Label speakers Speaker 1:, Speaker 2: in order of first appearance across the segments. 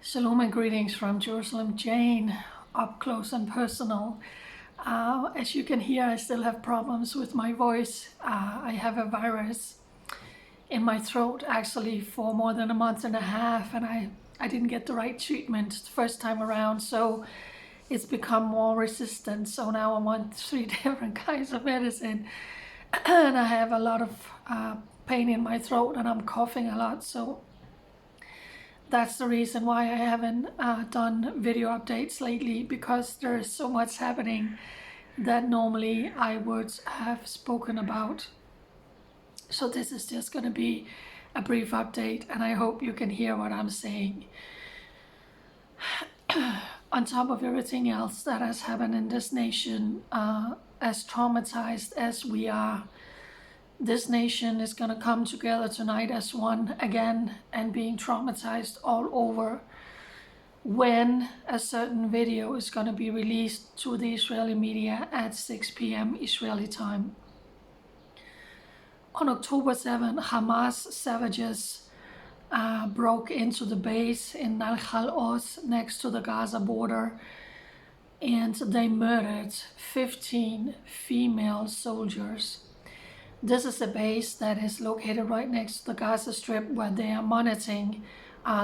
Speaker 1: Shalom and greetings from Jerusalem, Jane, up close and personal. As you can hear, I still have problems with my voice. I have a virus in my throat actually for more than a month and a half, and I didn't get the right treatment the first time around, so it's become more resistant. So now I'm on 3 different kinds of medicine, and I have a lot of pain in my throat, and I'm coughing a lot. So that's the reason why I haven't done video updates lately, because there is so much happening that normally I would have spoken about. So this is just going to be a brief update, and I hope you can hear what I'm saying. On top of everything else that has happened in this nation, as traumatized as we are, this nation is going to come together tonight as one again and being traumatized all over when a certain video is going to be released to the Israeli media at 6 p.m. Israeli time. On October 7, Hamas savages broke into the base in Nal Oz next to the Gaza border, and they murdered 15 female soldiers. This is a base that is located right next to the Gaza Strip, where they are monitoring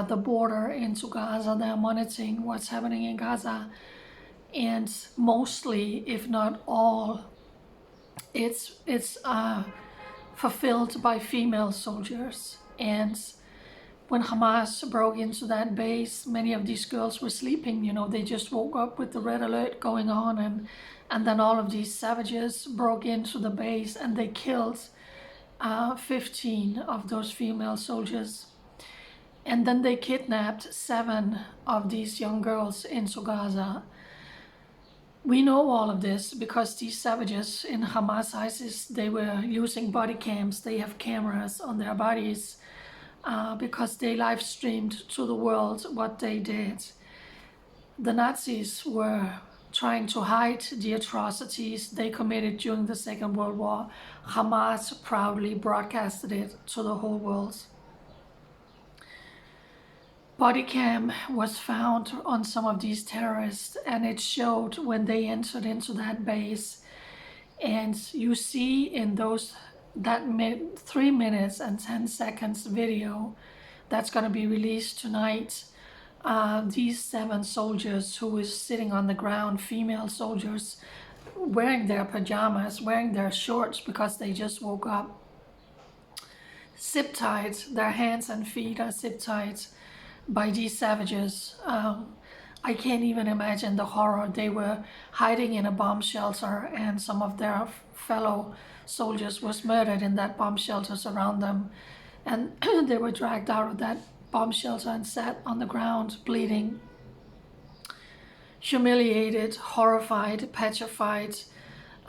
Speaker 1: the border into Gaza. They are monitoring what's happening in Gaza, and mostly, if not all, it's fulfilled by female soldiers. And when Hamas broke into that base, many of these girls were sleeping. You know, they just woke up with the red alert going on, and then all of these savages broke into the base and they killed 15 of those female soldiers. And then they kidnapped 7 of these young girls into Gaza. We know all of this because these savages in Hamas, ISIS, they were using body cams. They have cameras on their bodies because they live streamed to the world what they did. The Nazis were trying to hide the atrocities they committed during the Second World War. Hamas proudly broadcasted it to the whole world. Body cam was found on some of these terrorists, and it showed when they entered into that base. And you see in that 3 minutes and 10 seconds video that's going to be released tonight, these 7 soldiers who is sitting on the ground, female soldiers, wearing their pajamas, wearing their shorts because they just woke up, zip tied, their hands and feet are zip tied by these savages. I can't even imagine the horror. They were hiding in a bomb shelter, and some of their fellow soldiers was murdered in that bomb shelters around them, and they were dragged out of that bomb shelter and sat on the ground bleeding, humiliated, horrified, petrified,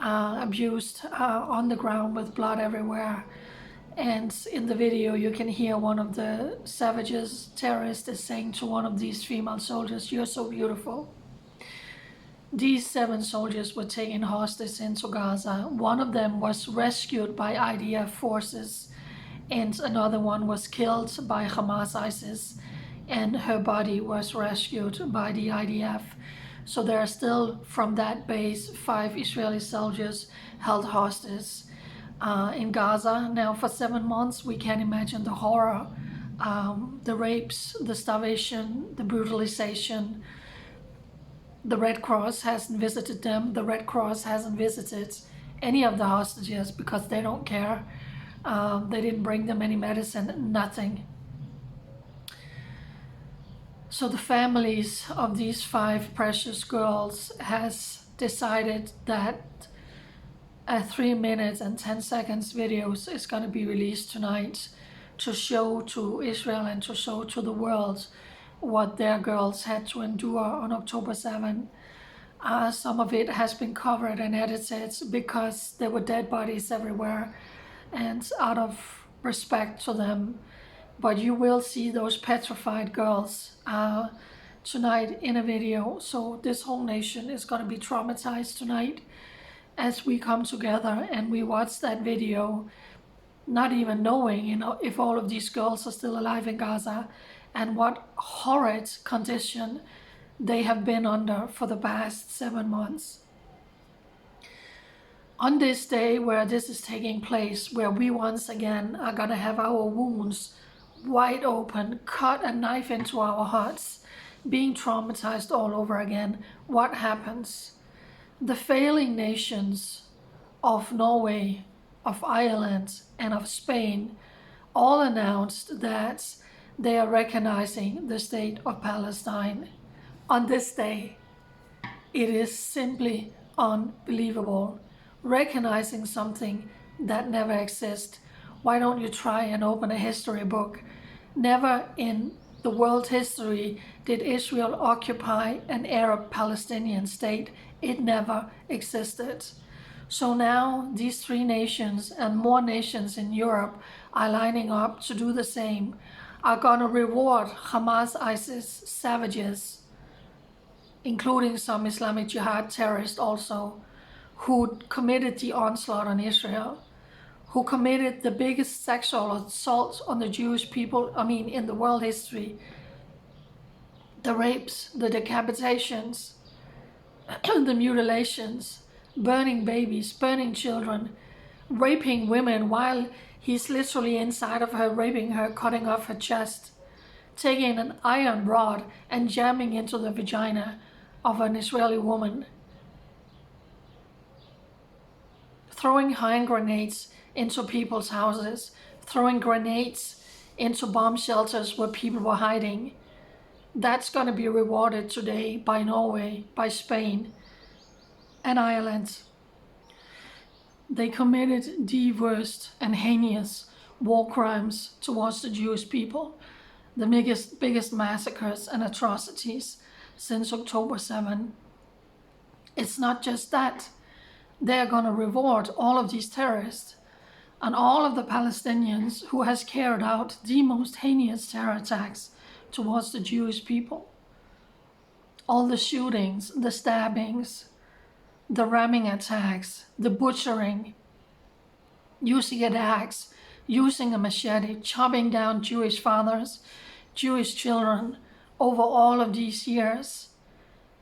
Speaker 1: abused on the ground with blood everywhere. And in the video you can hear one of the savages, terrorists, is saying to one of these female soldiers, "You're so beautiful." These 7 soldiers were taken hostage into Gaza. One of them was rescued by IDF forces, and another one was killed by Hamas ISIS, and her body was rescued by the IDF. So there are still, from that base, 5 Israeli soldiers held hostage in Gaza now for 7 months. We can't imagine the horror, the rapes, the starvation, the brutalization. The Red Cross hasn't visited them. The Red Cross hasn't visited any of the hostages because they don't care. They didn't bring them any medicine, nothing. So the families of these 5 precious girls has decided that a 3 minutes and 10 seconds video is going to be released tonight to show to Israel and to show to the world what their girls had to endure on October 7. Some of it has been covered and edited because there were dead bodies everywhere, and out of respect to them. But you will see those petrified girls tonight in a video. So this whole nation is going to be traumatized tonight as we come together and we watch that video, not even knowing, you know, if all of these girls are still alive in Gaza, and what horrid condition they have been under for the past 7 months. On this day where this is taking place, where we once again are going to have our wounds wide open, cut a knife into our hearts, being traumatized all over again, what happens? The failing nations of Norway, of Ireland, and of Spain all announced that they are recognizing the state of Palestine. On this day, it is simply unbelievable. Recognizing something that never exists. Why don't you try and open a history book? Never in the world history did Israel occupy an Arab Palestinian state. It never existed. So now these 3 nations and more nations in Europe are lining up to do the same, are going to reward Hamas, ISIS savages, including some Islamic Jihad terrorists also, who committed the onslaught on Israel, who committed the biggest sexual assault on the Jewish people, in the world history. The rapes, the decapitations, the mutilations, burning babies, burning children, raping women while he's literally inside of her, raping her, cutting off her chest, taking an iron rod and jamming into the vagina of an Israeli woman, throwing hand grenades into people's houses, throwing grenades into bomb shelters where people were hiding. That's going to be rewarded today by Norway, by Spain, and Ireland. They committed the worst and heinous war crimes towards the Jewish people, the biggest massacres and atrocities since October 7. It's not just that. They're going to reward all of these terrorists and all of the Palestinians who has carried out the most heinous terror attacks towards the Jewish people. All the shootings, the stabbings, the ramming attacks, the butchering, using an axe, using a machete, chopping down Jewish fathers, Jewish children over all of these years,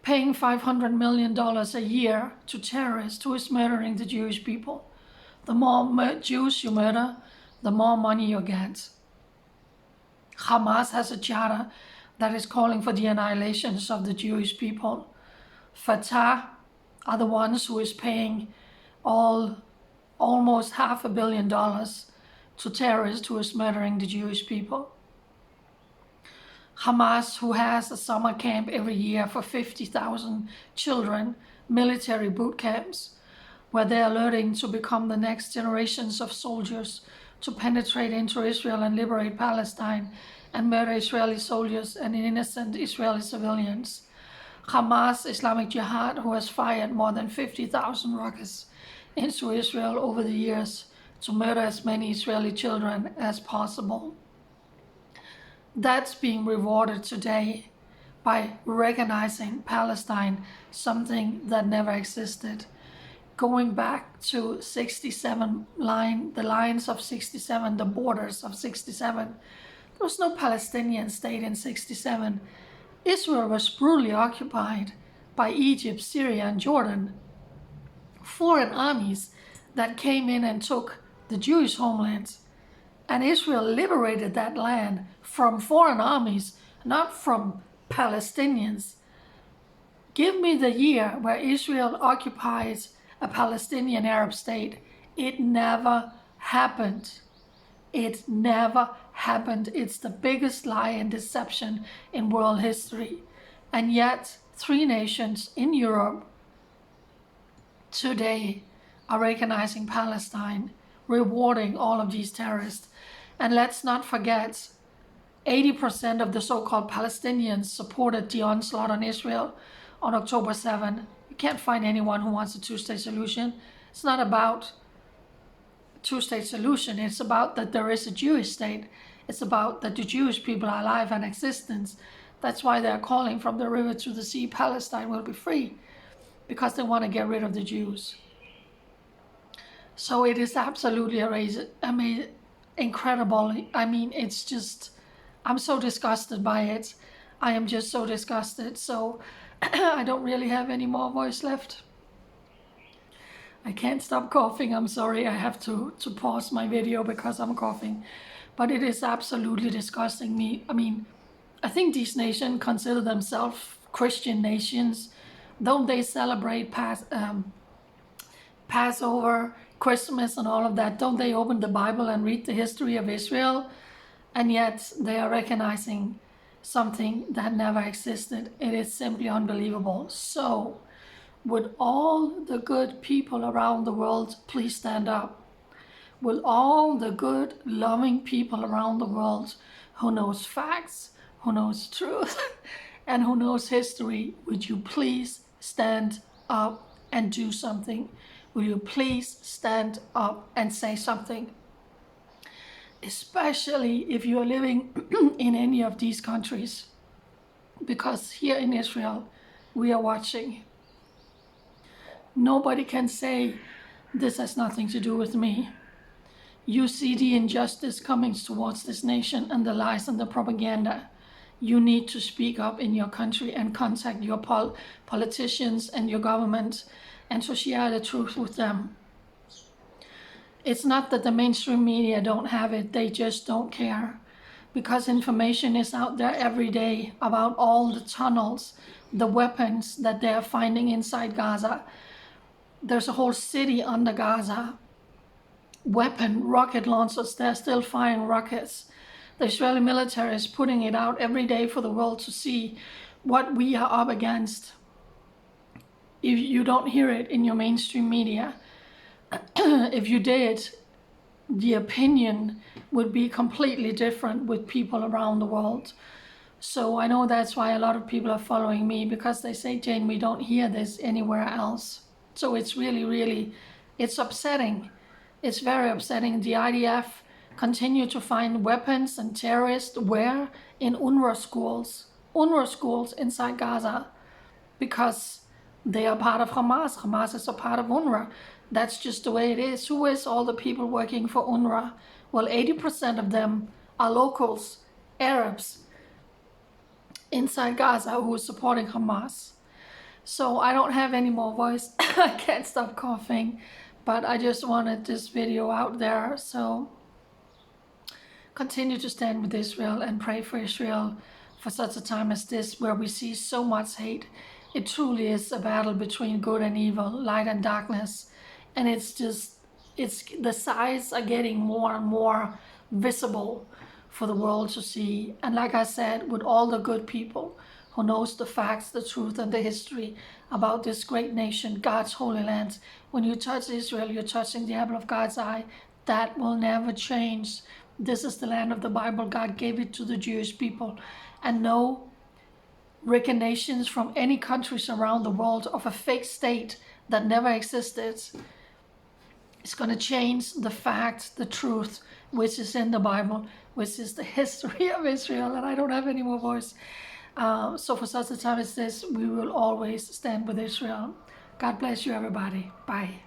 Speaker 1: paying $500 million a year to terrorists who is murdering the Jewish people. The more Jews you murder, the more money you get. Hamas has a charter that is calling for the annihilations of the Jewish people. Fatah are the ones who is paying almost $500 million to terrorists who is murdering the Jewish people. Hamas, who has a summer camp every year for 50,000 children, military boot camps, where they are learning to become the next generations of soldiers to penetrate into Israel and liberate Palestine and murder Israeli soldiers and innocent Israeli civilians. Hamas, Islamic Jihad, who has fired more than 50,000 rockets into Israel over the years to murder as many Israeli children as possible. That's being rewarded today by recognizing Palestine, something that never existed. Going back to 67 the lines of 67, the borders of 67. There was no Palestinian state in 67. Israel was brutally occupied by Egypt, Syria, and Jordan. Foreign armies that came in and took the Jewish homelands. And Israel liberated that land from foreign armies, not from Palestinians. Give me the year where Israel occupies a Palestinian Arab state. It never happened. It never happened. It's the biggest lie and deception in world history. And yet, 3 nations in Europe today are recognizing Palestine, rewarding all of these terrorists. And let's not forget, 80% of the so-called Palestinians supported the onslaught on Israel on October 7. You can't find anyone who wants a 2-state solution. It's not about a 2-state solution. It's about that there is a Jewish state. It's about that the Jewish people are alive and existence. That's why they're calling from the river to the sea, Palestine will be free, because they want to get rid of the Jews. So it is absolutely amazing, incredible. I mean, it's just I'm so disgusted by it. I am just so disgusted. So I don't really have any more voice left. I can't stop coughing. I'm sorry. I have to pause my video because I'm coughing. But it is absolutely disgusting me. I mean, I think these nations consider themselves Christian nations. Don't they celebrate Passover, Christmas, and all of that? Don't they open the Bible and read the history of Israel? And yet they are recognizing something that never existed. It is simply unbelievable. So, would all the good people around the world please stand up? Will all the good, loving people around the world who knows facts, who knows truth, and who knows history, would you please stand up and do something? Will you please stand up and say something? Especially if you are living in any of these countries, because here in Israel, we are watching. Nobody can say, this has nothing to do with me. You see the injustice coming towards this nation and the lies and the propaganda. You need to speak up in your country and contact your politicians and your government and to share the truth with them. It's not that the mainstream media don't have it, they just don't care. Because information is out there every day about all the tunnels, the weapons that they're finding inside Gaza. There's a whole city under Gaza. Rocket launchers, they're still firing rockets. The Israeli military is putting it out every day for the world to see what we are up against. If you don't hear it in your mainstream media, if you did, the opinion would be completely different with people around the world. So I know that's why a lot of people are following me, because they say, Jane, we don't hear this anywhere else. So it's really, it's upsetting. It's very upsetting. The IDF continue to find weapons and terrorists where? In UNRWA schools inside Gaza, because they are part of Hamas. Hamas is a part of UNRWA. That's just the way it is. Who is all the people working for UNRWA? Well, 80% of them are locals, Arabs, inside Gaza who are supporting Hamas. So I don't have any more voice. I can't stop coughing, but I just wanted this video out there. So continue to stand with Israel and pray for Israel for such a time as this, where we see so much hate. It truly is a battle between good and evil, light and darkness. And the sides are getting more and more visible for the world to see. And like I said, with all the good people who knows the facts, the truth, and the history about this great nation, God's holy land, when you touch Israel, you're touching the apple of God's eye. That will never change. This is the land of the Bible. God gave it to the Jewish people. And no recognitions from any countries around the world of a fake state that never existed is going to change the fact, the truth, which is in the Bible, which is the history of Israel. And I don't have any more voice. So for such a time as this, we will always stand with Israel. God bless you, everybody. Bye.